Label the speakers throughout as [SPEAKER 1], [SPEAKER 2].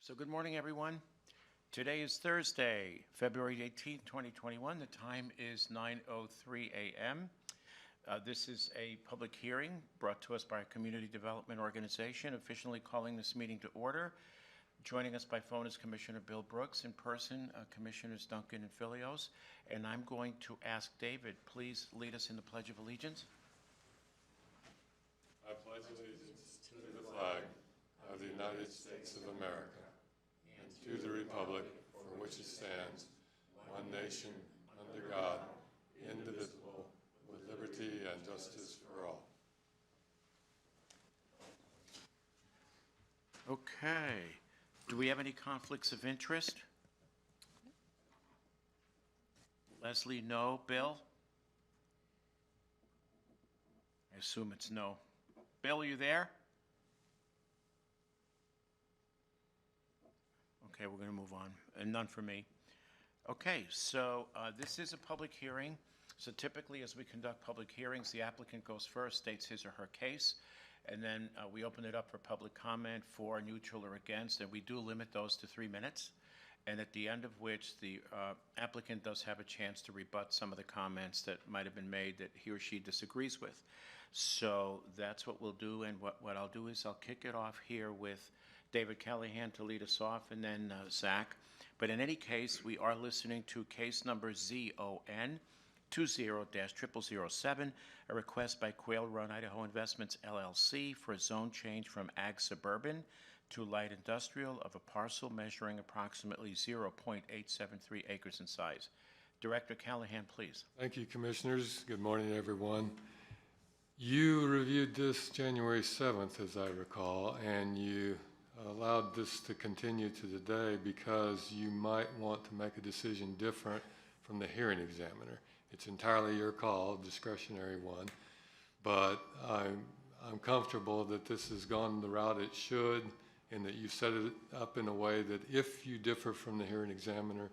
[SPEAKER 1] So good morning, everyone. Today is Thursday, February 18th, 2021. The time is 9:03 a.m. This is a public hearing brought to us by a community development organization, officially calling this meeting to order. Joining us by phone is Commissioner Bill Brooks. In person, Commissioners Duncan and Filios. And I'm going to ask David, please lead us in the Pledge of Allegiance.
[SPEAKER 2] I pledge allegiance to the flag of the United States of America and to the republic for which it stands, one nation, under God, indivisible, with liberty and justice for all.
[SPEAKER 1] Okay. Do we have any conflicts of interest? Leslie, no. Bill? I assume it's no. Bill, are you there? Okay, we're going to move on. And none for me. Okay, so this is a public hearing. So typically, as we conduct public hearings, the applicant goes first, states his or her case, and then we open it up for public comment for, neutral, or against, and we do limit those to 3 minutes. And at the end of which, the applicant does have a chance to rebut some of the comments that might have been made that he or she disagrees with. So that's what we'll do, and what I'll do is I'll kick it off here with David Callahan to lead us off, and then Zach. But in any case, we are listening to case number ZON 20-0007, a request by Quail Run Idaho Investments, LLC, for a zone change from ag suburban to light industrial of a parcel measuring approximately 0.873 acres in size. Director Callahan, please.
[SPEAKER 2] Thank you, Commissioners. Good morning, everyone. You reviewed this January 7th, as I recall, and you allowed this to continue to today because you might want to make a decision different from the hearing examiner. It's entirely your call, discretionary one, but I'm comfortable that this has gone the route it should, and that you set it up in a way that if you differ from the hearing examiner,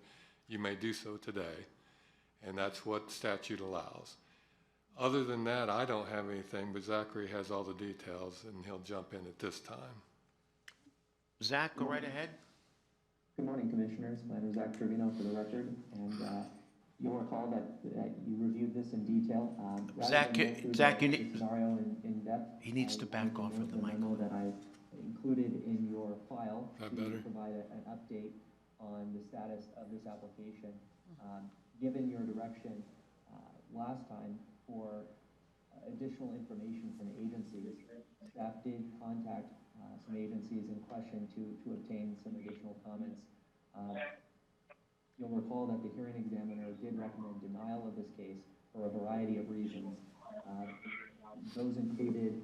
[SPEAKER 2] you may do so today, and that's what statute allows. Other than that, I don't have anything, but Zachary has all the details, and he'll jump in at this time.
[SPEAKER 1] Zach, go right ahead.
[SPEAKER 3] Good morning, Commissioners. My name is Zach Trevino, for the record, and you'll recall that you reviewed this in detail.
[SPEAKER 1] Zach, you need
[SPEAKER 3] scenario in depth.
[SPEAKER 1] He needs to back off of the mic.
[SPEAKER 3] Memo that I included in your file
[SPEAKER 2] to
[SPEAKER 3] provide an update on the status of this application. Given your direction last time for additional information from agencies, staff did contact some agencies in question to obtain some additional comments. You'll recall that the hearing examiner did recommend denial of this case for a variety of reasons. Those included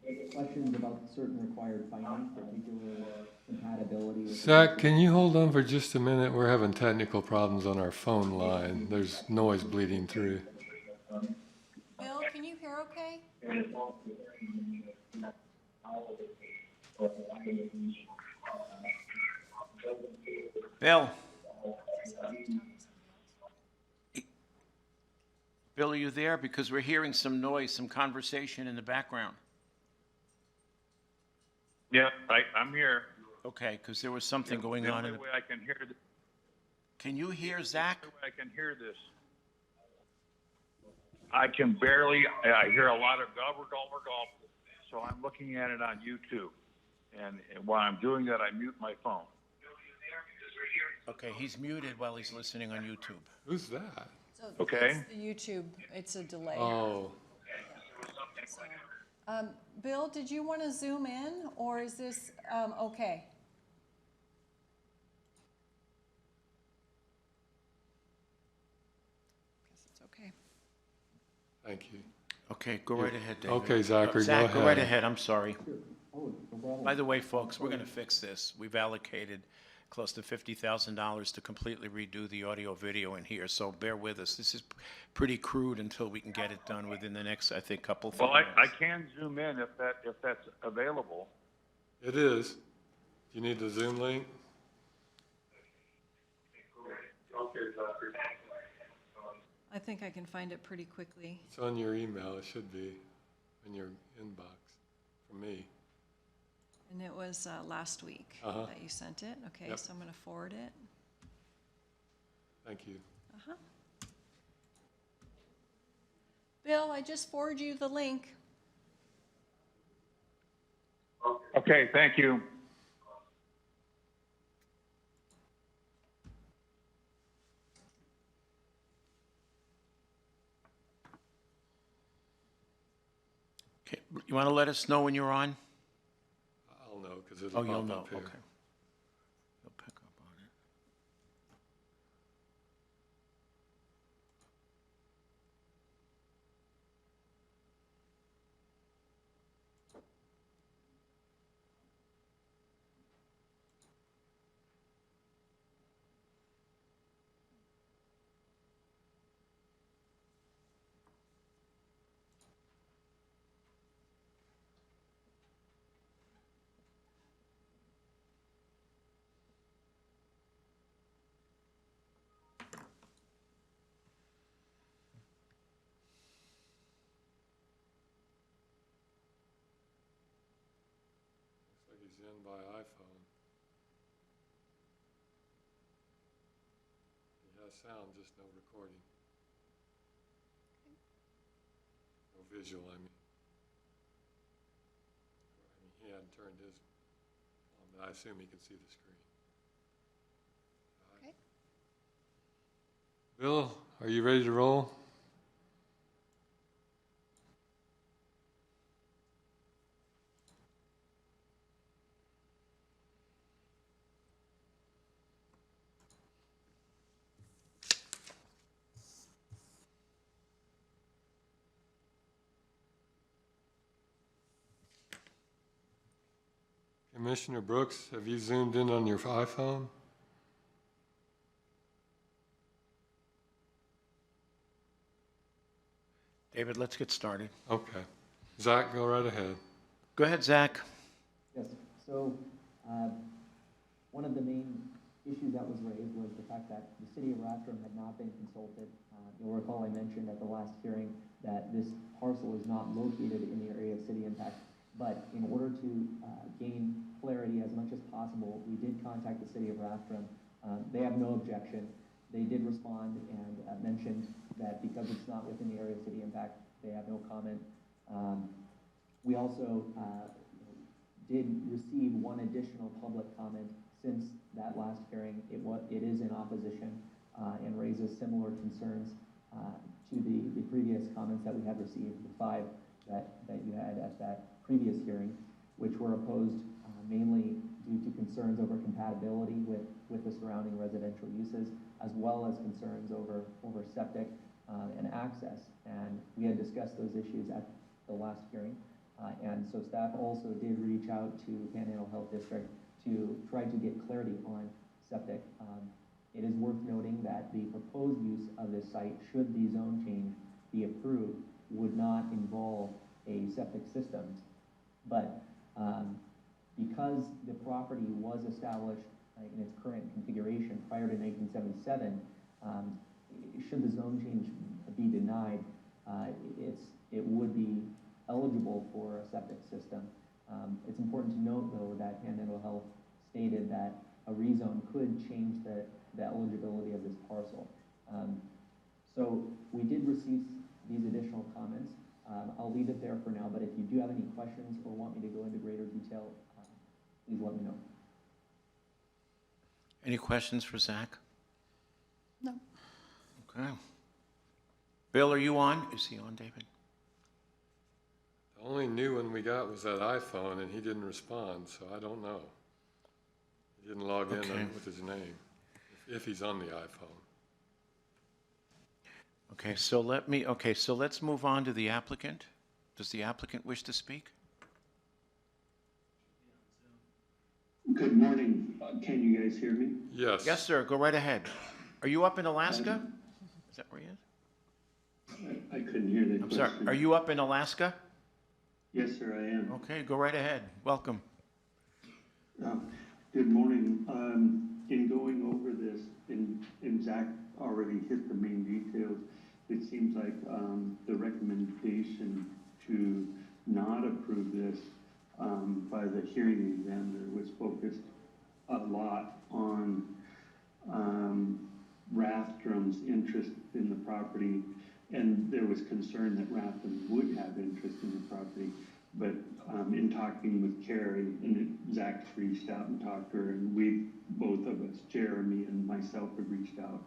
[SPEAKER 3] the questions about certain required findings, particularly compatibility with...
[SPEAKER 2] Zach, can you hold on for just a minute? We're having technical problems on our phone line. There's noise bleeding through.
[SPEAKER 4] Bill, can you hear okay?
[SPEAKER 1] Bill. Bill, are you there? Because we're hearing some noise, some conversation in the background.
[SPEAKER 5] Yeah, I'm here.
[SPEAKER 1] Okay, because there was something going on.
[SPEAKER 5] The only way I can hear this.
[SPEAKER 1] Can you hear Zach?
[SPEAKER 5] The only way I can hear this. I can barely. I hear a lot of gobble, so I'm looking at it on YouTube. And while I'm doing that, I mute my phone.
[SPEAKER 1] Okay, he's muted while he's listening on YouTube.
[SPEAKER 2] Who's that?
[SPEAKER 4] So
[SPEAKER 5] Okay.
[SPEAKER 4] It's the YouTube, it's a delay.
[SPEAKER 2] Oh,
[SPEAKER 4] So, Bill, did you want to zoom in, or is this okay? Guess it's okay.
[SPEAKER 2] thank you.
[SPEAKER 1] Okay, go right ahead, David.
[SPEAKER 2] Okay, Zachary,
[SPEAKER 1] Zach,
[SPEAKER 2] go
[SPEAKER 1] go right
[SPEAKER 2] ahead.
[SPEAKER 1] ahead. I'm sorry.
[SPEAKER 3] Oh, no problem.
[SPEAKER 1] By the way, folks, we're going to fix this. We've allocated close to $50,000 to completely redo the audio video in here, so bear with us. This is pretty crude until we can get it done within the next, I think, couple of
[SPEAKER 5] Well,
[SPEAKER 1] minutes.
[SPEAKER 5] I can zoom in if that's available.
[SPEAKER 2] It is. You need the Zoom link?
[SPEAKER 4] I think I can find it pretty quickly.
[SPEAKER 2] It's on your email. It should be in your inbox from me.
[SPEAKER 4] And it was last week
[SPEAKER 2] Uh-huh.
[SPEAKER 4] that you sent it? Okay,
[SPEAKER 2] Yep.
[SPEAKER 4] so I'm going to forward it.
[SPEAKER 2] Thank you.
[SPEAKER 4] Uh-huh. Bill, I just forwarded you the link.
[SPEAKER 5] Okay, thank you.
[SPEAKER 1] Okay, you want to let us know when you're on?
[SPEAKER 2] I'll know, because it'll
[SPEAKER 1] Oh, you'll
[SPEAKER 2] pop
[SPEAKER 1] know,
[SPEAKER 2] up here.
[SPEAKER 1] okay. You'll pick up on it.
[SPEAKER 2] Looks like he's in by iPhone. He has sound, just no recording. No visual, I mean. He hadn't turned his on, but I assume he can see the screen.
[SPEAKER 4] Okay.
[SPEAKER 2] Bill, are you ready to roll? Commissioner Brooks, have you zoomed in on your iPhone?
[SPEAKER 1] David, let's get started.
[SPEAKER 2] Okay. Zach, go right ahead.
[SPEAKER 1] Go ahead, Zach.
[SPEAKER 3] Yes, so, one of the main issues that was raised was the fact that the city of Rathdrum had not been consulted. You'll recall I mentioned at the last hearing that this parcel is not located in the area of city impact. But in order to gain clarity as much as possible, we did contact the city of Rathdrum. They have no objection. They did respond and mentioned that because it's not within the area of city impact, they have no comment. We also did receive one additional public comment since that last hearing. It is in opposition and raises similar concerns to the previous comments that we had received, the 5 that you had at that previous hearing, which were opposed mainly due to concerns over compatibility with the surrounding residential uses, as well as concerns over septic and access. And we had discussed those issues at the last hearing. And so staff also did reach out to Panhandle Health District to try to get clarity on septic. It is worth noting that the proposed use of this site, should the zone change be approved, would not involve a septic system. But because the property was established in its current configuration prior to 1977, should the zone change be denied, it would be eligible for a septic system. It's important to note, though, that Panhandle Health stated that a rezone could change the eligibility of this parcel. So we did receive these additional comments. I'll leave it there for now, but if you do have any questions or want me to go into greater detail, please let me know.
[SPEAKER 1] Any questions for Zach?
[SPEAKER 4] No.
[SPEAKER 1] Okay. Bill, are you on? Is he on, David?
[SPEAKER 2] The only new one we got was that iPhone, and he didn't respond, so I don't know. He didn't log in
[SPEAKER 1] Okay.
[SPEAKER 2] with his name, if he's on the iPhone.
[SPEAKER 1] Okay, so let's move on to the applicant. Does the applicant wish to speak?
[SPEAKER 6] Good morning. Can you guys hear me?
[SPEAKER 2] Yes.
[SPEAKER 1] Yes, sir, go right ahead. Are you up in Alaska? Is that where he is?
[SPEAKER 6] I couldn't hear the
[SPEAKER 1] I'm
[SPEAKER 6] question.
[SPEAKER 1] sorry, are you up in Alaska?
[SPEAKER 6] Yes, sir, I am.
[SPEAKER 1] Okay, go right ahead. Welcome.
[SPEAKER 6] Good morning. In going over this, and Zach already hit the main details, it seems like the recommendation to not approve this by the hearing examiner was focused a lot on Rathdrum's interest in the property, and there was concern that Rathdrum would have interest in the property. But in talking with Carrie, and Zach's reached out and talked to her, and we, both of us, Jeremy and myself, have reached out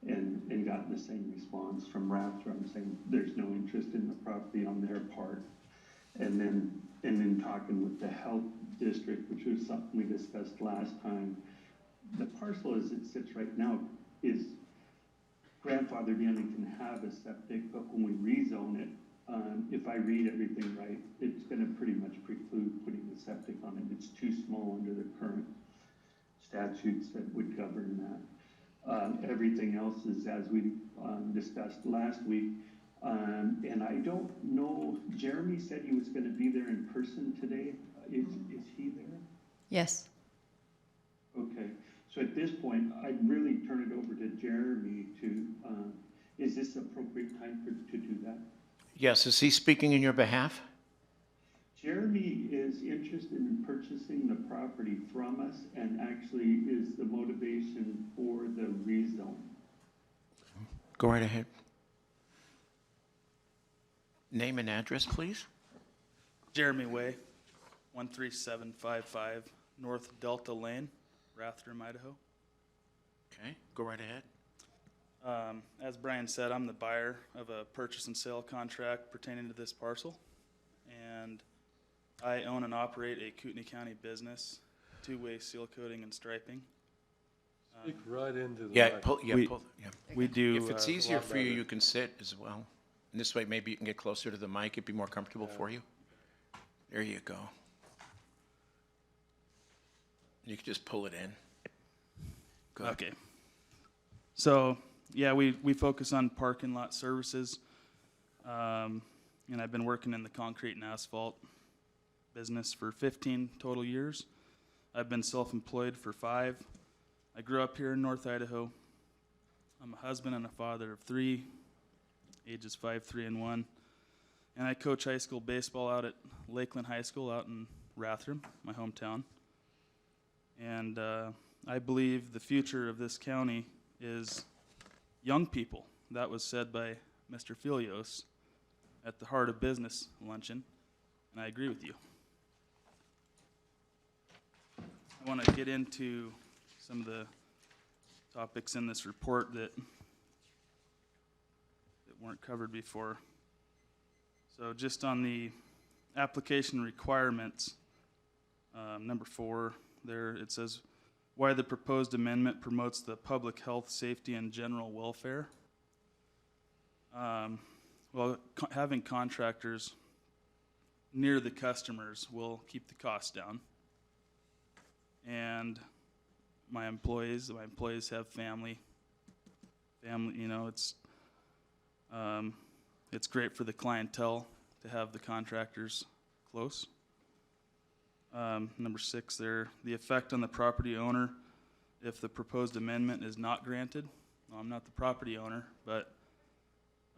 [SPEAKER 6] and gotten the same response from Rathdrum saying there's no interest in the property on their part. And then talking with the health district, which was something we discussed last time, the parcel as it sits right now is grandfathered in and can have a septic, but when we rezone it, if I read everything right, it's gonna pretty much preclude putting the septic on it. It's too small under the current statutes that would govern that. Everything else is as we discussed last week. And I don't know, Jeremy said he was gonna be there in person today. Is he there?
[SPEAKER 7] Yes.
[SPEAKER 6] Okay, so at this point, I'd really turn it over to Jeremy to, is this appropriate time to do that?
[SPEAKER 1] Yes, is he speaking in your behalf?
[SPEAKER 6] Jeremy is interested in purchasing the property from us and actually is the motivation for the rezone.
[SPEAKER 1] Go right ahead. Name and address, please.
[SPEAKER 8] Jeremy Way, 13755 North Delta Lane, Rathdrum, Idaho.
[SPEAKER 1] Okay, go right ahead.
[SPEAKER 8] As Brian said, I'm the buyer of a purchase and sale contract pertaining to this parcel. And I own and operate a Kootenai County business, two-way seal coating and striping.
[SPEAKER 2] Speak right into the
[SPEAKER 1] Yeah,
[SPEAKER 2] mic.
[SPEAKER 1] pull, yeah,
[SPEAKER 8] We-
[SPEAKER 1] pull, yeah.
[SPEAKER 8] We do.
[SPEAKER 1] If it's
[SPEAKER 2] a
[SPEAKER 1] easier
[SPEAKER 2] lot
[SPEAKER 1] for you,
[SPEAKER 2] better.
[SPEAKER 1] you can sit as well. And this way, maybe you can get closer to the mic, it'd be more comfortable for you. There you go. You can just pull it in. Good.
[SPEAKER 8] Okay. So, yeah, we focus on parking lot services. And I've been working in the concrete and asphalt business for 15 total years. I've been self-employed for 5. I grew up here in North Idaho. I'm a husband and a father of 3, ages 5, 3, and 1. And I coach high school baseball out at Lakeland High School out in Rathdrum, my hometown. And I believe the future of this county is young people. That was said by Mr. Filios at the Heart of Business luncheon, and I agree with you. I want to get into some of the topics in this report that weren't covered before. So just on the application requirements, number 4, there it says, why the proposed amendment promotes the public health, safety, and general welfare. Well, having contractors near the customers will keep the costs down. And my employees have family, you know, it's great for the clientele to have the contractors close. Number 6 there, the effect on the property owner if the proposed amendment is not granted. Well, I'm not the property owner, but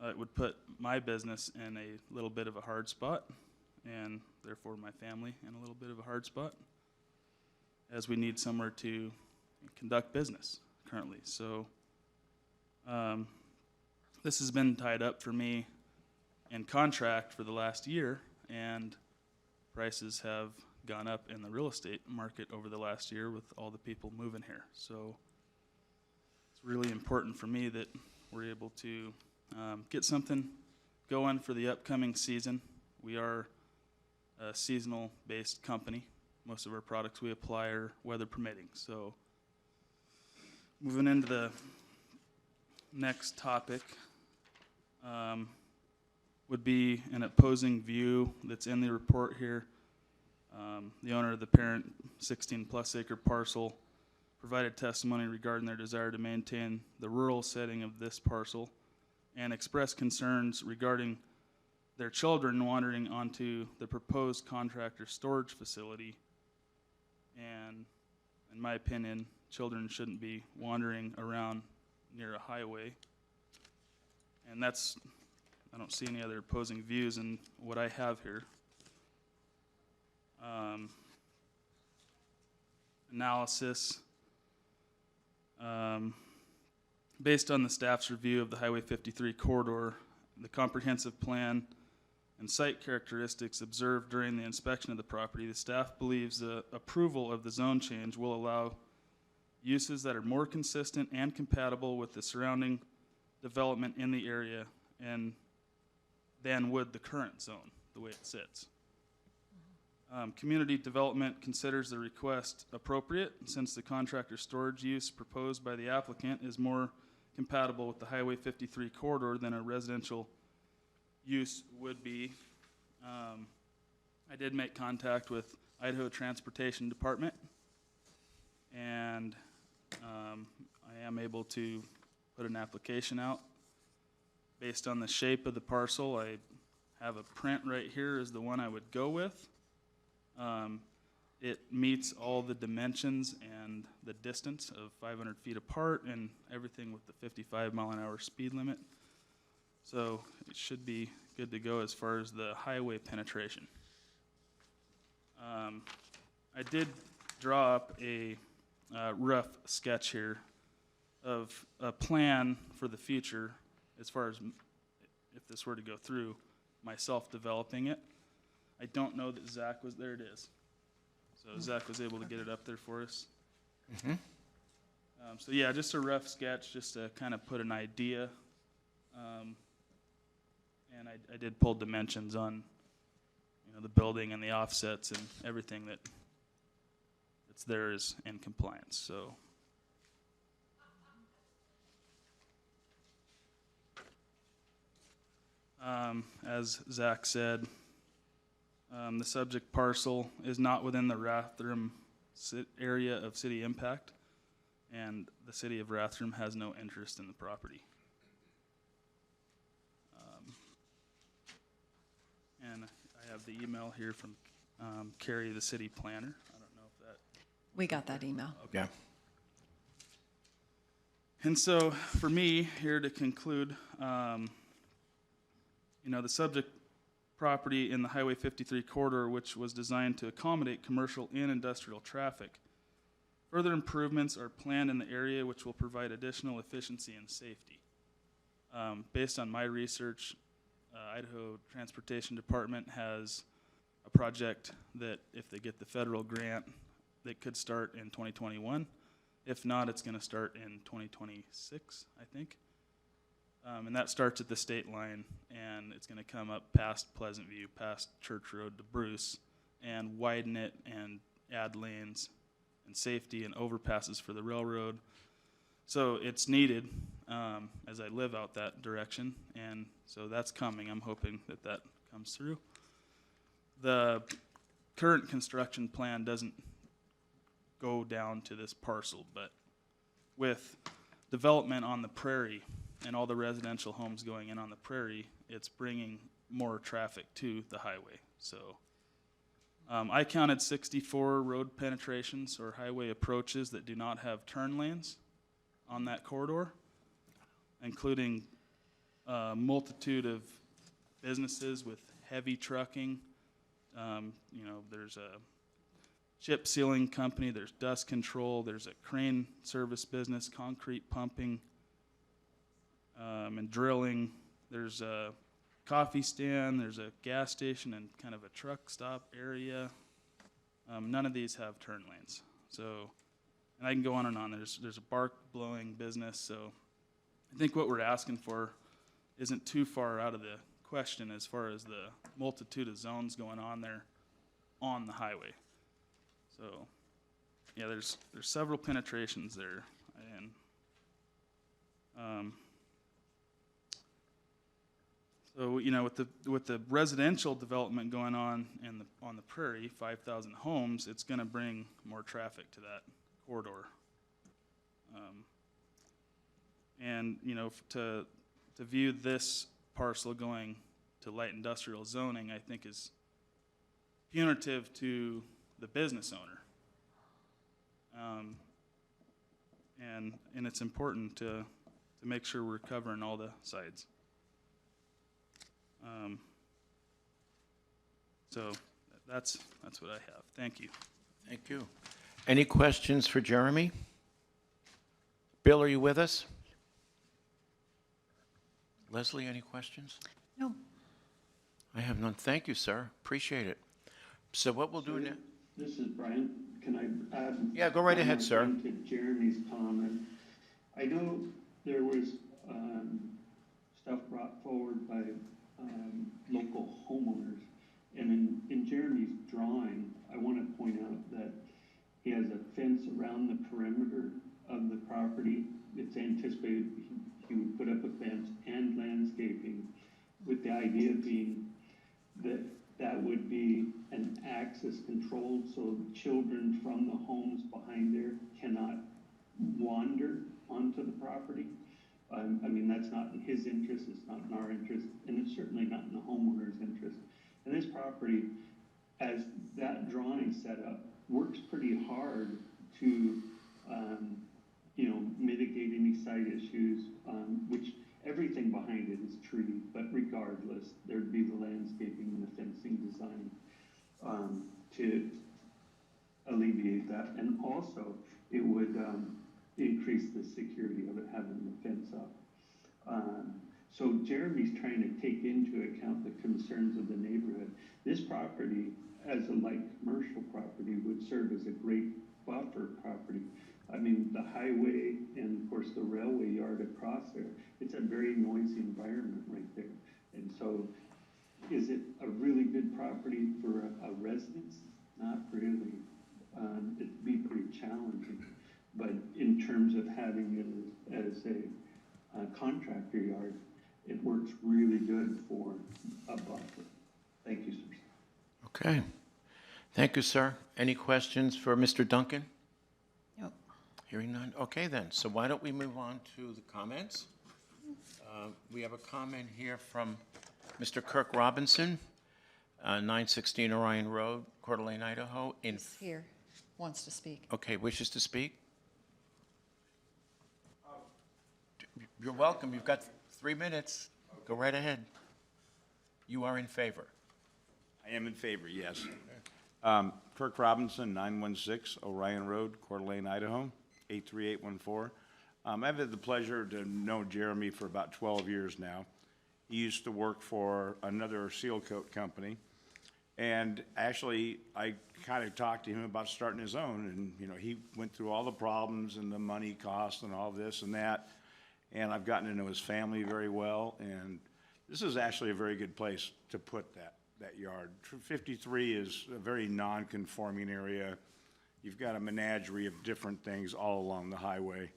[SPEAKER 8] it would put my business in a little bit of a hard spot, and therefore my family in a little bit of a hard spot, as we need somewhere to conduct business currently. So this has been tied up for me in contract for the last year, and prices have gone up in the real estate market over the last year with all the people moving here. So it's really important for me that we're able to get something going for the upcoming season. We are a seasonal based company. Most of our products we apply are weather permitting. So moving into the next topic would be an opposing view that's in the report here. The owner of the parent 16-plus acre parcel provided testimony regarding their desire to maintain the rural setting of this parcel and expressed concerns regarding their children wandering onto the proposed contractor storage facility. And in my opinion, children shouldn't be wandering around near a highway. And I don't see any other opposing views in what I have here. analysis. Based on the staff's review of the Highway 53 corridor, the comprehensive plan, and site characteristics observed during the inspection of the property, the staff believes the approval of the zone change will allow uses that are more consistent and compatible with the surrounding development in the area and than would the current zone, the way it sits. Community development considers the request appropriate since the contractor storage use proposed by the applicant is more compatible with the Highway 53 corridor than a residential use would be. I did make contact with Idaho Transportation Department, and I am able to put an application out. Based on the shape of the parcel, I have a print right here is the one I would go with. It meets all the dimensions and the distance of 500 feet apart and everything with the 55-mile-an-hour speed limit. So it should be good to go as far as the highway penetration. I did draw up a rough sketch here of a plan for the future as far as if this were to go through, myself developing it. I don't know that Zach was, there it is. So Zach was able to get it up there for us. So yeah, just a rough sketch, just to kind of put an idea. And I did pull dimensions on, the building and the offsets and everything that's there is in compliance. So. As Zach said, the subject parcel is not within the Rathdrum area of city impact, and the city of Rathdrum has no interest in the property. And I have the email here from Carrie, the city planner. I don't know if that.
[SPEAKER 4] We got that email.
[SPEAKER 8] Okay.
[SPEAKER 1] Yeah.
[SPEAKER 8] And so for me, here to conclude, the subject property in the Highway 53 corridor, which was designed to accommodate commercial and industrial traffic. Further improvements are planned in the area which will provide additional efficiency and safety. Based on my research, Idaho Transportation Department has a project that if they get the federal grant, that could start in 2021. If not, it's going to start in 2026, I think. And that starts at the state line, and it's going to come up past Pleasant View, past Church Road to Bruce, and widen it and add lanes and safety and overpasses for the railroad. So it's needed as I live out that direction, and so that's coming. I'm hoping that that comes through. The current construction plan doesn't go down to this parcel, but with development on the prairie and all the residential homes going in on the prairie, it's bringing more traffic to the highway. So I counted 64 road penetrations or highway approaches that do not have turn lanes on that corridor, including a multitude of businesses with heavy trucking. There's a chip sealing company, there's dust control, there's a crane service business, concrete pumping, and drilling. There's a coffee stand, there's a gas station, and kind of a truck stop area. None of these have turn lanes. So, and I can go on and on. There's a bark blowing business. So I think what we're asking for isn't too far out of the question as far as the multitude of zones going on there on the highway. So yeah, there's several penetrations there, and so with the residential development going on on the prairie, 5,000 homes, it's going to bring more traffic to that corridor. And to view this parcel going to light industrial zoning, I think is punitive to the business owner. And it's important to make sure we're covering all the sides. So That's what I have. Thank you.
[SPEAKER 1] Thank you. Any questions for Jeremy? Bill, are you with us? Leslie, any questions?
[SPEAKER 4] No.
[SPEAKER 1] I have none. Thank you, sir. Appreciate it. So what we'll do now,
[SPEAKER 6] This is Brian. Can I add?
[SPEAKER 1] Yeah, go right ahead,
[SPEAKER 6] one
[SPEAKER 1] sir.
[SPEAKER 6] thing to Jeremy's comment. I know there was stuff brought forward by local homeowners. And in Jeremy's drawing, I want to point out that he has a fence around the perimeter of the property. It's anticipated he would put up a fence and landscaping, with the idea being that that would be an access controlled, so children from the homes behind there cannot wander onto the property. I mean, that's not in his interest, it's not in our interest, and it's certainly not in the homeowner's interest. And this property, as that drawing set up, works pretty hard to, mitigate any site issues, which everything behind it is tree, but regardless, there'd be the landscaping and the fencing design to alleviate that. And also, it would increase the security of it having the fence up. So Jeremy's trying to take into account the concerns of the neighborhood. This property, as a light commercial property, would serve as a great buffer property. I mean, the highway and of course the railway yard across there, it's a very noisy environment right there. And so is it a really good property for a residence? Not really. It'd be pretty challenging. But in terms of having it as a contractor yard, it works really good for a buffer. Thank you, sir.
[SPEAKER 1] okay. Thank you, sir. Any questions for Mr. Duncan?
[SPEAKER 4] No.
[SPEAKER 1] Hearing none. Okay, then. So why don't we move on to the comments? We have a comment here from Mr. Kirk Robinson, 916 Orion Road, Coeur d'Alene, Idaho.
[SPEAKER 4] He's here, wants to speak.
[SPEAKER 1] Okay, wishes to speak? You're welcome. You've got 3 minutes. Go right ahead. You are in favor.
[SPEAKER 7] I am in favor, yes. Kirk Robinson, 916 Orion Road, Coeur d'Alene, Idaho, 83814. I've had the pleasure to know Jeremy for about 12 years now. He used to work for another seal coat company. And actually, I kind of talked to him about starting his own. And, he went through all the problems and the money cost and all this and that. And I've gotten to know his family very well. And this is actually a very good place to put that yard. 53 is a very non-conforming area. You've got a menagerie of different things all along the highway.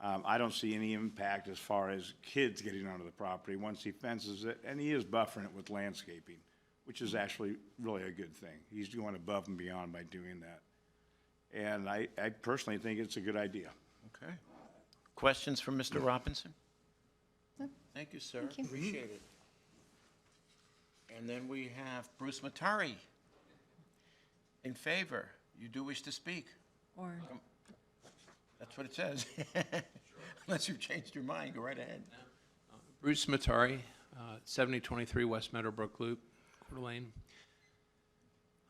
[SPEAKER 7] I don't see any impact as far as kids getting onto the property once he fences it, and he is buffering it with landscaping, which is actually really a good thing. He's going above and beyond by doing that. And I personally think it's a good idea.
[SPEAKER 1] Okay. Questions for Mr. Robinson?
[SPEAKER 4] No.
[SPEAKER 1] Thank you, sir.
[SPEAKER 4] Thank you.
[SPEAKER 1] Appreciate it. And then we have Bruce Matari. In favor. You do wish to speak?
[SPEAKER 4] Or,
[SPEAKER 1] That's what it says. Unless you've changed your mind, go right ahead.
[SPEAKER 9] Bruce Matari, 7023 West Meadowbrook Loop, Coeur d'Alene.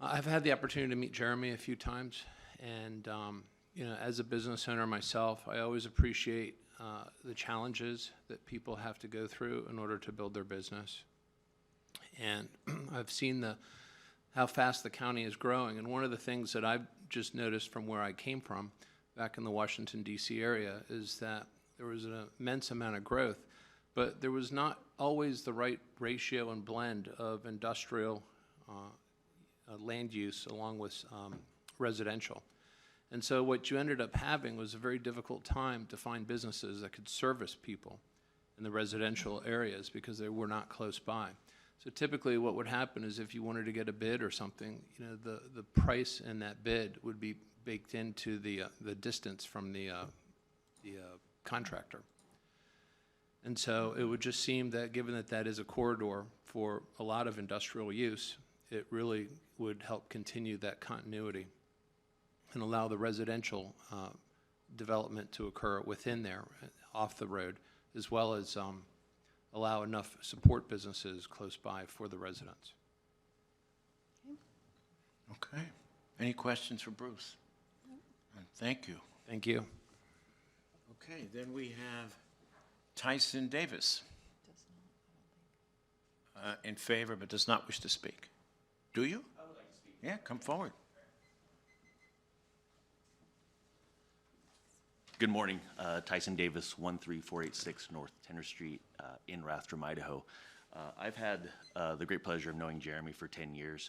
[SPEAKER 9] I've had the opportunity to meet Jeremy a few times, and as a business owner myself, I always appreciate the challenges that people have to go through in order to build their business. And I've seen how fast the county is growing, and one of the things that I've just noticed from where I came from, back in the Washington, D.C. area, is that there was an immense amount of growth, but there was not always the right ratio and blend of industrial land use along with residential. And so what you ended up having was a very difficult time to find businesses that could service people in the residential areas because they were not close by. So typically what would happen is if you wanted to get a bid or something, the price in that bid would be baked into the distance from the contractor. And so it would just seem that given that that is a corridor for a lot of industrial use, it really would help continue that continuity and allow the residential development to occur within there, off the road, as well as allow enough support businesses close by for the residents.
[SPEAKER 1] Okay. Any questions for Bruce? Thank you.
[SPEAKER 9] Thank you.
[SPEAKER 1] Okay, then we have Tyson Davis. In favor, but does not wish to speak. Do you? I would like to speak. Yeah, come forward.
[SPEAKER 10] Good morning, Tyson Davis, 13486 North Tenor Street in Rathdrum, Idaho. I've had the great pleasure of knowing Jeremy for 10 years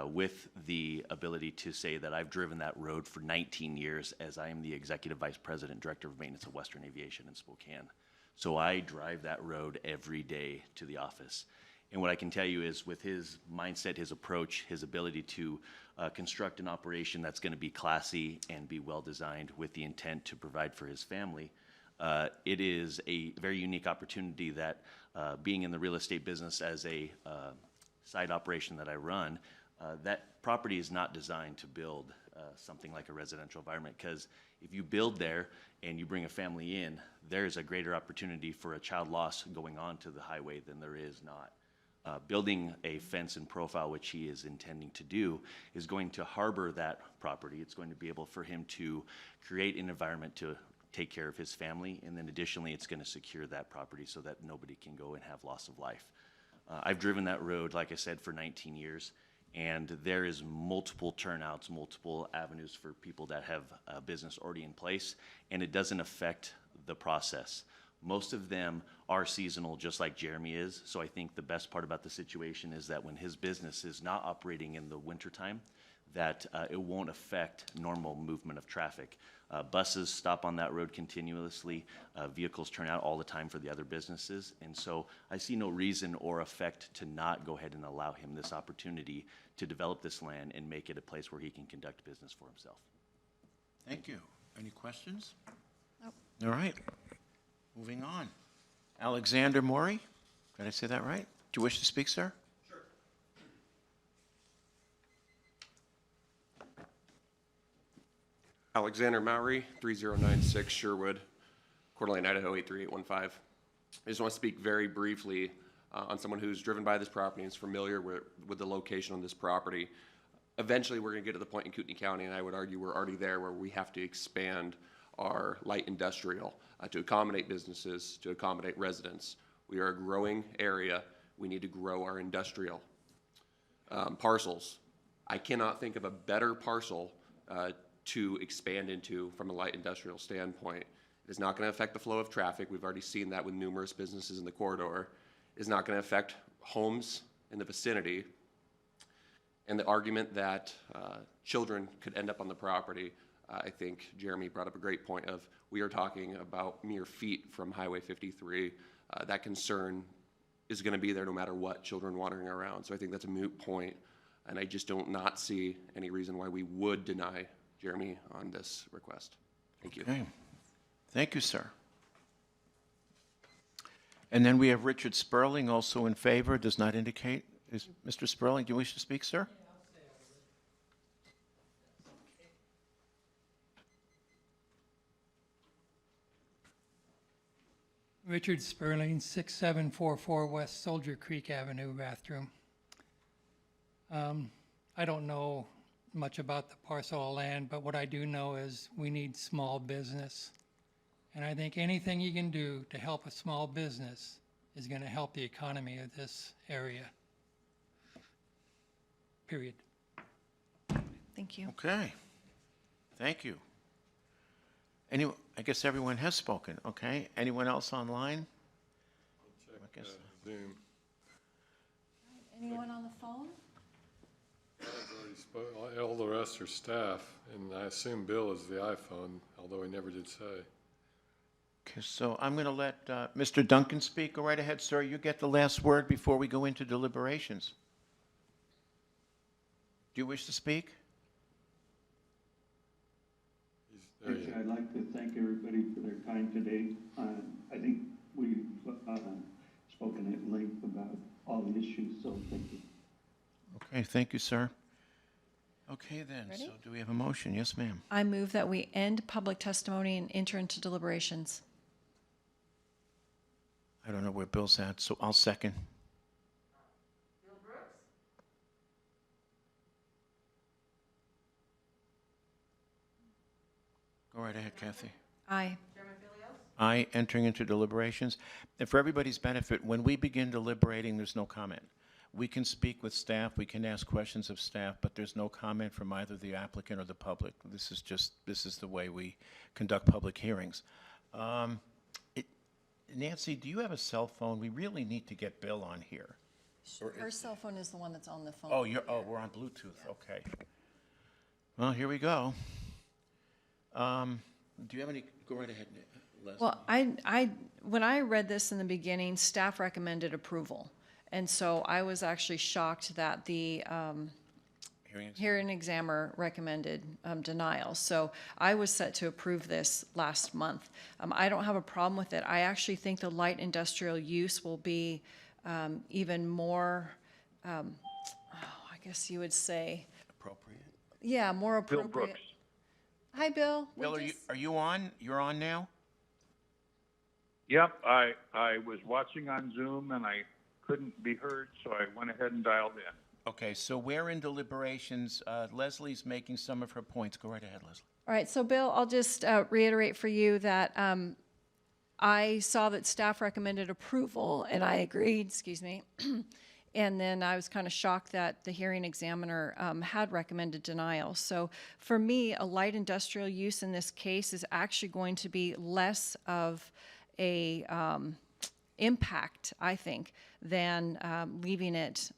[SPEAKER 10] with the ability to say that I've driven that road for 19 years as I am the Executive Vice President, Director of Maintenance of Western Aviation in Spokane. So I drive that road every day to the office. And what I can tell you is with his mindset, his approach, his ability to construct an operation that's going to be classy and be well-designed with the intent to provide for his family, it is a very unique opportunity that being in the real estate business as a side operation that I run, that property is not designed to build something like a residential environment, because if you build there and you bring a family in, there's a greater opportunity for a child loss going on to the highway than there is not. Building a fence and profile, which he is intending to do, is going to harbor that property. It's going to be able for him to create an environment to take care of his family, and then additionally, it's going to secure that property so that nobody can go and have loss of life. I've driven that road, like I said, for 19 years, and there is multiple turnouts, multiple avenues for people that have a business already in place, and it doesn't affect the process. Most of them are seasonal, just like Jeremy is. So I think the best part about the situation is that when his business is not operating in the wintertime, that it won't affect normal movement of traffic. Buses stop on that road continuously. Vehicles turn out all the time for the other businesses. And so I see no reason or effect to not go ahead and allow him this opportunity to develop this land and make it a place where he can conduct business for himself.
[SPEAKER 1] Thank you. Any questions?
[SPEAKER 4] Nope.
[SPEAKER 1] All right. Moving on. Alexander Maury, did I say that right? Do you wish to speak, sir?
[SPEAKER 11] Sure. Alexander Maury, 3096 Sherwood, Coeur d'Alene, Idaho, 83815. I just want to speak very briefly on someone who's driven by this property and is familiar with the location on this property. Eventually, we're going to get to the point in Kootenai County, and I would argue we're already there, where we have to expand our light industrial to accommodate businesses, to accommodate residents. We are a growing area. We need to grow our industrial. Parcels. I cannot think of a better parcel to expand into from a light industrial standpoint. It is not going to affect the flow of traffic. We've already seen that with numerous businesses in the corridor. It is not going to affect homes in the vicinity. And the argument that children could end up on the property, I think Jeremy brought up a great point of, we are talking about mere feet from Highway 53. That concern is going to be there no matter what, children wandering around. So I think that's a moot point, and I just don't not see any reason why we would deny Jeremy on this request. Thank you.
[SPEAKER 1] Okay. Thank you, sir. And then we have Richard Sperling, also in favor, does not indicate. Is Mr. Sperling, do you wish to speak, sir?
[SPEAKER 12] Richard Sperling, 6744 West Soldier Creek Avenue, Rathdrum. I don't know much about the parcel of land, but what I do know is we need small business. And I think anything you can do to help a small business is going to help the economy of this area. Period.
[SPEAKER 4] Thank you.
[SPEAKER 1] Okay. Thank you. I guess everyone has spoken, okay? Anyone else online? I guess.
[SPEAKER 2] Zoom.
[SPEAKER 4] Anyone on the phone?
[SPEAKER 2] All the rest are staff, and I assume Bill is the iPhone, although he never did say.
[SPEAKER 1] Okay, so I'm going to let Mr. Duncan speak. Go right ahead, sir. You get the last word before we go into deliberations. Do you wish to speak?
[SPEAKER 6] Actually, I'd like to thank everybody for their time today. I think we've spoken at length about all the issues, so thank you.
[SPEAKER 1] Okay, thank you, sir. Okay, then,
[SPEAKER 4] Ready?
[SPEAKER 1] so do we have a motion? Yes, ma'am.
[SPEAKER 4] I move that we end public testimony and enter into deliberations.
[SPEAKER 1] I don't know where Bill's at, so I'll second. right ahead, Kathy.
[SPEAKER 4] Aye.
[SPEAKER 1] Aye, entering into deliberations. And for everybody's benefit, when we begin deliberating, there's no comment. We can speak with staff, we can ask questions of staff, but there's no comment from either the applicant or the public. This is the way we conduct public hearings. Nancy, do you have a cell phone? We really need to get Bill on here.
[SPEAKER 4] Her cell phone is the one that's on the phone.
[SPEAKER 1] Oh, we're on Bluetooth, okay. Well, here we go. Do you have any, go right ahead, Leslie.
[SPEAKER 4] Well, when I read this in the beginning, staff recommended approval. And so I was actually shocked that the hearing examiner recommended denial. So I was set to approve this last month. I don't have a problem with it. I actually think the light industrial use will be even more, I guess you would say.
[SPEAKER 1] Appropriate.
[SPEAKER 4] Yeah, more
[SPEAKER 5] Bill
[SPEAKER 4] appropriate.
[SPEAKER 5] Brooks.
[SPEAKER 4] Hi, Bill.
[SPEAKER 1] Bill, are you on? You're on now?
[SPEAKER 5] Yep, I was watching on Zoom and I couldn't be heard, so I went ahead and dialed in.
[SPEAKER 1] Okay, so we're in deliberations. Leslie's making some of her points. Go right ahead, Leslie.
[SPEAKER 4] All right, so Bill, I'll just reiterate for you that I saw that staff recommended approval, and I agreed, excuse me. And then I was kind of shocked that the hearing examiner had recommended denial. So for me, a light industrial use in this case is actually going to be less of a impact, I think, than leaving it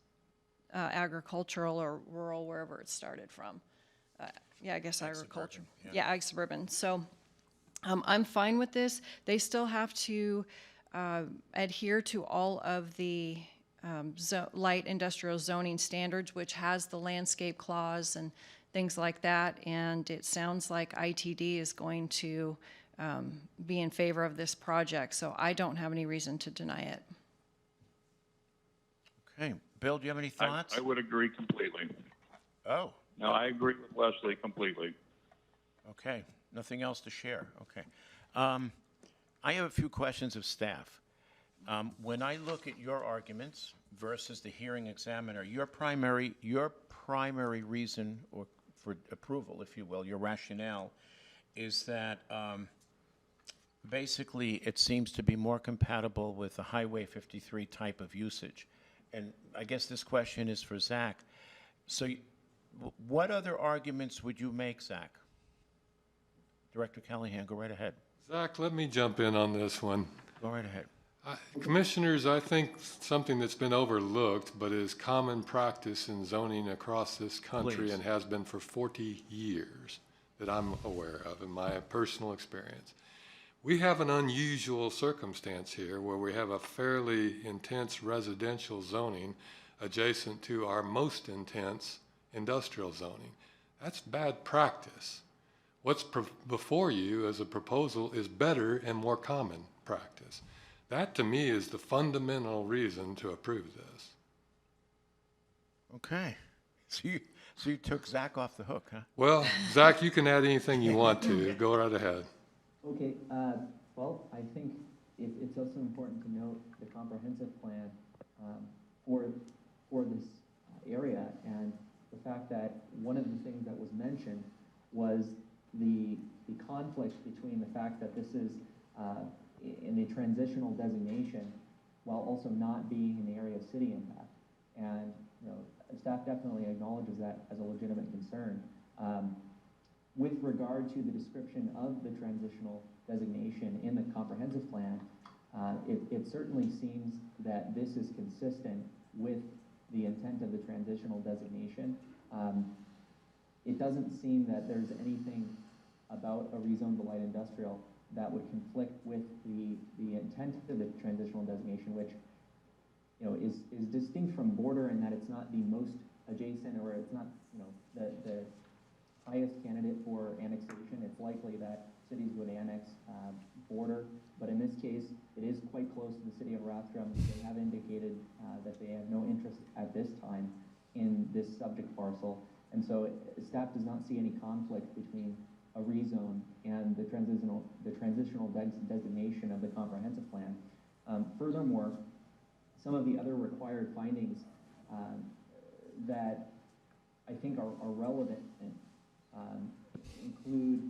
[SPEAKER 4] agricultural or rural, wherever it started from. Yeah, I guess agriculture. Yeah, ag suburban. So I'm fine with this. They still have to adhere to all of the light industrial zoning standards, which has the landscape clause and things like that. And it sounds like ITD is going to be in favor of this project. So I don't have any reason to deny it.
[SPEAKER 1] Okay, Bill, do you have any thoughts?
[SPEAKER 5] I would agree completely.
[SPEAKER 1] Oh.
[SPEAKER 5] No, I agree with Leslie completely.
[SPEAKER 1] Okay, nothing else to share. Okay. I have a few questions of staff. When I look at your arguments versus the hearing examiner, your primary reason for approval, if you will, your rationale, is that basically it seems to be more compatible with the Highway 53 type of usage. And I guess this question is for Zach. So what other arguments would you make, Zach? Director Callahan, go right ahead.
[SPEAKER 2] Zach, let me jump in on this one.
[SPEAKER 1] Go right ahead.
[SPEAKER 2] Commissioners, I think something that's been overlooked but is common practice in zoning across this country
[SPEAKER 1] Please.
[SPEAKER 2] and has been for 40 years that I'm aware of in my personal experience. We have an unusual circumstance here where we have a fairly intense residential zoning adjacent to our most intense industrial zoning. That's bad practice. What's before you as a proposal is better and more common practice. That, to me, is the fundamental reason to approve this.
[SPEAKER 1] Okay. So you took Zach off the hook, huh?
[SPEAKER 2] Well, Zach, you can add anything you want to. Go right ahead.
[SPEAKER 3] Okay, well, I think it's also important to note the comprehensive plan for this area, and the fact that one of the things that was mentioned was the conflict between the fact that this is in a transitional designation while also not being an area of city impact. And staff definitely acknowledges that as a legitimate concern. With regard to the description of the transitional designation in the comprehensive plan, it certainly seems that this is consistent with the intent of the transitional designation. It doesn't seem that there's anything about a rezone to light industrial that would conflict with the intent of the transitional designation, which is distinct from border in that it's not the most adjacent, or it's not the highest candidate for annexation. It's likely that cities would annex border, but in this case, it is quite close to the city of Rathdrum. They have indicated that they have no interest at this time in this subject parcel, and so staff does not see any conflict between a rezone and the transitional designation of the comprehensive plan. Furthermore, some of the other required findings that I think are relevant and include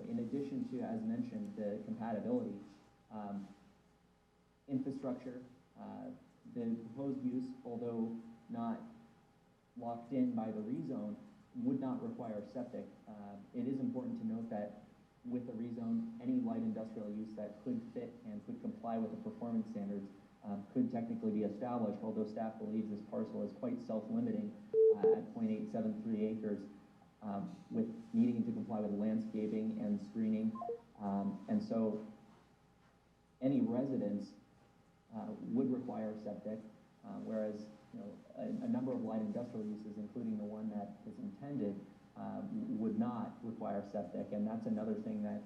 [SPEAKER 3] in addition to, as mentioned, the compatibility, infrastructure, the proposed use, although not locked in by the rezone, would not require septic. It is important to note that with the rezone, any light industrial use that could fit and could comply with the performance standards could technically be established, although staff believes this parcel is quite self-limiting at 0.873 acres, with needing to comply with landscaping and screening. And so any residence would require septic, whereas a number of light industrial uses, including the one that is intended, would not require septic, and that's another thing that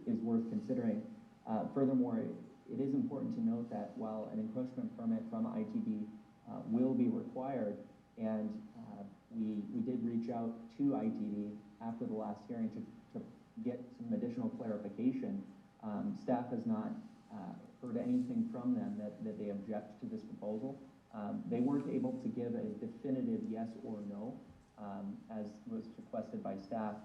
[SPEAKER 3] is worth considering. Furthermore, it is important to note that while an encroachment permit from ITD will be required, and we did reach out to ITD after the last hearing to get some additional clarification, staff has not heard anything from them that they object to this proposal. They weren't able to give a definitive yes or no, as was requested by staff,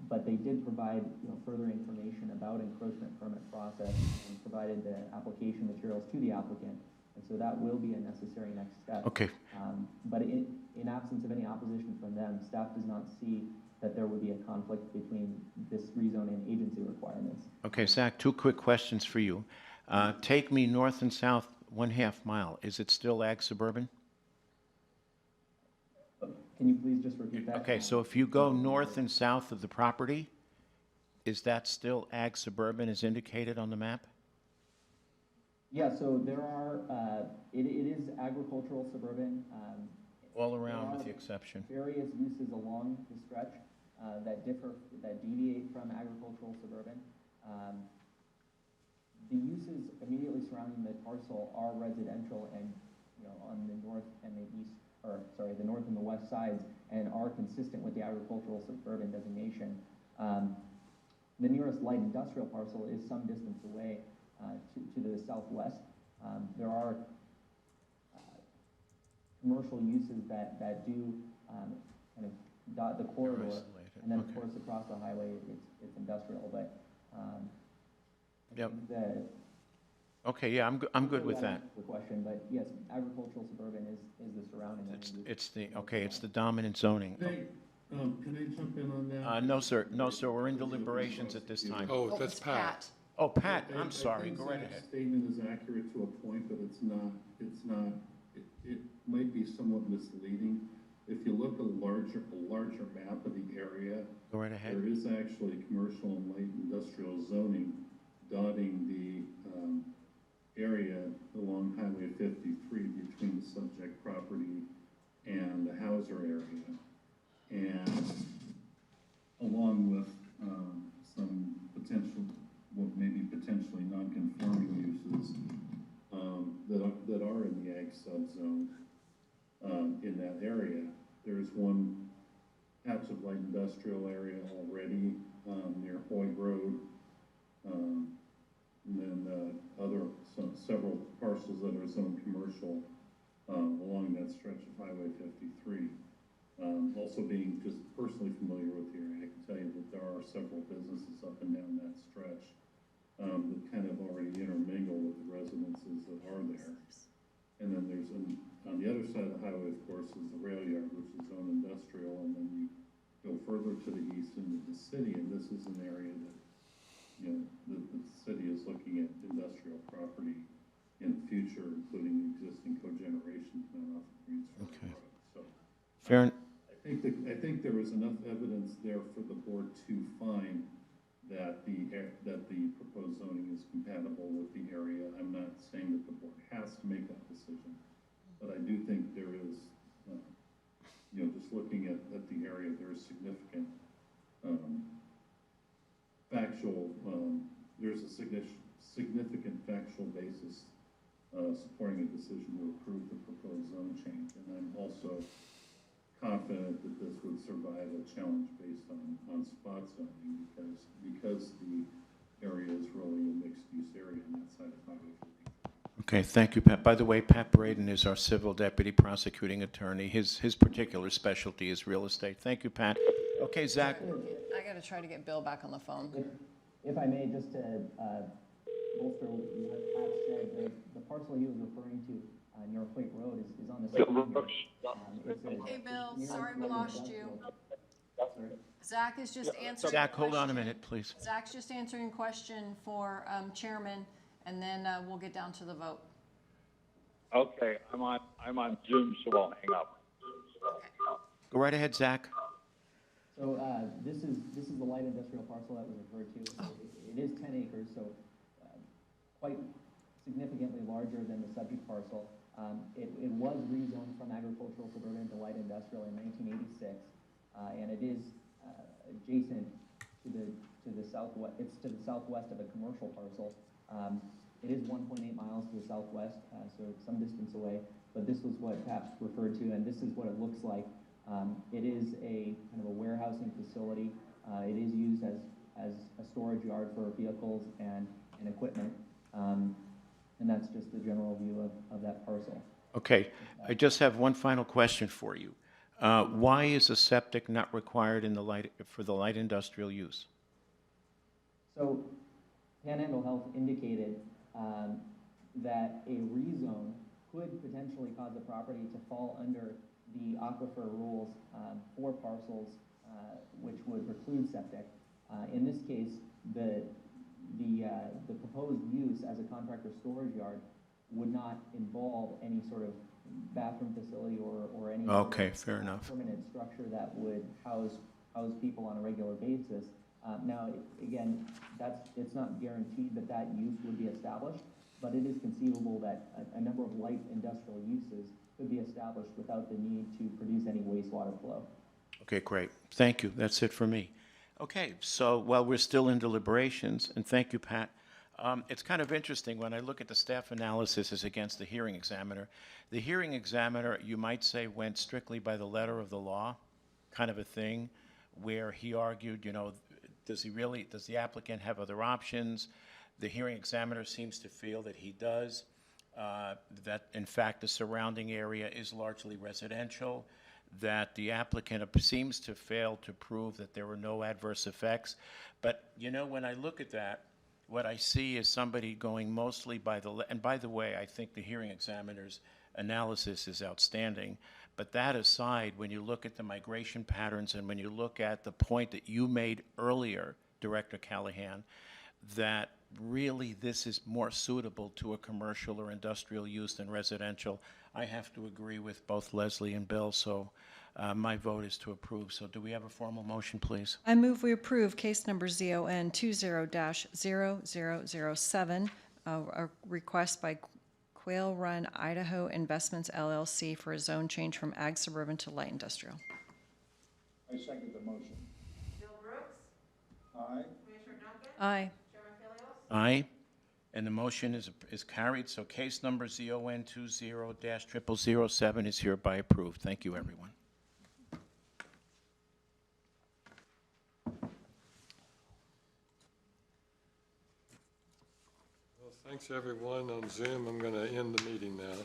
[SPEAKER 3] but they did provide further information about encroachment permit process and provided the application materials to the applicant, and so that will be a necessary next step.
[SPEAKER 1] Okay.
[SPEAKER 3] But in absence of any opposition from them, staff does not see that there would be a conflict between this rezone and agency requirements.
[SPEAKER 1] Okay, Zach, two quick questions for you. Take me north and south 1/2 mile. Is it still ag suburban?
[SPEAKER 3] Can you please just repeat that?
[SPEAKER 1] Okay, so if you go north and south of the property, is that still ag suburban as indicated on the map?
[SPEAKER 3] Yeah, so there are, it is agricultural suburban.
[SPEAKER 1] All around
[SPEAKER 3] There
[SPEAKER 1] with the
[SPEAKER 3] are
[SPEAKER 1] exception.
[SPEAKER 3] various uses along the stretch that deviate from agricultural suburban. The uses immediately surrounding the parcel are residential and, on the north and the east, the north and the west sides, and are consistent with the agricultural suburban designation. The nearest light industrial parcel is some distance away to the southwest. There are commercial uses that do kind of dot the corridor,
[SPEAKER 1] isolated,
[SPEAKER 3] and then of
[SPEAKER 1] okay.
[SPEAKER 3] course across the highway it's industrial. But
[SPEAKER 1] Yep.
[SPEAKER 3] the
[SPEAKER 1] Okay, yeah, I'm good with that.
[SPEAKER 3] the question, but yes, agricultural suburban is the surrounding land use.
[SPEAKER 1] It's the dominant zoning.
[SPEAKER 6] Can I jump in on that?
[SPEAKER 1] No, sir, we're in deliberations at this time.
[SPEAKER 2] Oh, that's Pat.
[SPEAKER 1] Oh, Pat, I'm
[SPEAKER 6] I
[SPEAKER 1] sorry,
[SPEAKER 6] think
[SPEAKER 1] go right
[SPEAKER 6] Zach's
[SPEAKER 1] ahead.
[SPEAKER 6] statement is accurate to a point, but it's not, it might be somewhat misleading. If you look at a larger map of the area,
[SPEAKER 1] Go right ahead.
[SPEAKER 6] there is actually commercial and light industrial zoning dotting the area along Highway 53 between the subject property and the Hauser area. And along with some potential, maybe potentially non-conforming uses that are in the ag subzone in that area. There's one patch of light industrial area already near Hoy Road, and then several parcels that are zoned commercial along that stretch of Highway 53. Also being just personally familiar with the area, I can tell you that there are several businesses up and down that stretch that kind of already intermingle with the residences that are there. And then there's, on the other side of the highway, of course, is the rail yard, which is zoned industrial, and then you go further to the east into the city, and this is an area that, the city is looking at industrial property in the future, including the existing cogeneration plant off of Greensboro
[SPEAKER 1] Okay.
[SPEAKER 6] Road. So
[SPEAKER 1] Fair,
[SPEAKER 6] I think there was enough evidence there for the board to find that the proposed zoning is compatible with the area. I'm not saying that the board has to make that decision, but I do think there is, just looking at the area, there is significant there's a significant factual basis supporting a decision to approve the proposed zone change. And I'm also confident that this would survive a challenge based on spot zoning because the area is really a mixed-use area on that side of Highway 53.
[SPEAKER 1] okay, thank you, Pat. By the way, Pat Braden is our civil deputy prosecuting attorney. His particular specialty is real estate. Thank you, Pat. Okay, Zach,
[SPEAKER 4] I gotta try to get Bill back on the phone.
[SPEAKER 3] If I may, just to bolster what Pat said, the parcel he was referring to near Hoyt Road is on the same.
[SPEAKER 4] Hey, Bill, sorry we lost you. Zach is just answering.
[SPEAKER 1] Zach, hold on a
[SPEAKER 4] question.
[SPEAKER 1] minute, please.
[SPEAKER 4] Zach's just answering a question for Chairman, and then we'll get down to the vote.
[SPEAKER 5] Okay, I'm on Zoom, so I'll hang up.
[SPEAKER 1] Go right ahead, Zach.
[SPEAKER 3] So this is the light industrial parcel that was referred to. So it is 10 acres, so quite significantly larger than the subject parcel. It was rezoned from agricultural suburban to light industrial in 1986, and it is adjacent to the southwest. It's to the southwest of a commercial parcel. It is 1.8 miles to the southwest, so it's some distance away. But this was what Pat referred to, and this is what it looks like. It is a kind of a warehousing facility. It is used as a storage yard for vehicles and equipment. And that's just the general view of that parcel.
[SPEAKER 1] Okay, I just have one final question for you. Why is a septic not required for the light industrial use?
[SPEAKER 3] So Panhandle Health indicated that a rezone could potentially cause the property to fall under the aquifer rules for parcels which would preclude septic. In this case, the proposed use as a contractor storage yard would not involve any sort of bathroom facility or any
[SPEAKER 1] Okay, fair enough.
[SPEAKER 3] permanent structure that would house people on a regular basis. Now, again, it's not guaranteed that use would be established, but it is conceivable that a number of light industrial uses could be established without the need to produce any wastewater flow.
[SPEAKER 1] Okay, great. Thank you. That's it for me. Okay, so while we're still in deliberations, and thank you, Pat, it's kind of interesting when I look at the staff analysis as against the hearing examiner. The hearing examiner, you might say, went strictly by the letter of the law, kind of a thing, where he argued, does the applicant have other options? The hearing examiner seems to feel that he does, that in fact the surrounding area is largely residential, that the applicant seems to fail to prove that there were no adverse effects. But, when I look at that, what I see is somebody going mostly by and by the way, I think the hearing examiner's analysis is outstanding. But that aside, when you look at the migration patterns and when you look at the point that you made earlier, Director Callahan, that really this is more suitable to a commercial or industrial use than residential, I have to agree with both Leslie and Bill, so my vote is to approve. So do we have a formal motion, please?
[SPEAKER 4] I move we approve case number ZON 20-0007, a request by Quail Run Idaho Investments LLC for a zone change from ag suburban to light industrial.
[SPEAKER 5] I second the motion.
[SPEAKER 13] Bill Brooks.
[SPEAKER 5] Aye.
[SPEAKER 13] Commissioner Duncan.
[SPEAKER 4] Aye.
[SPEAKER 13] Chairman Philios.
[SPEAKER 1] Aye. And the motion is carried, so case number ZON 20-0007 is hereby approved. Thank you, everyone.
[SPEAKER 2] Well, thanks everyone on Zoom. I'm going to end the meeting now.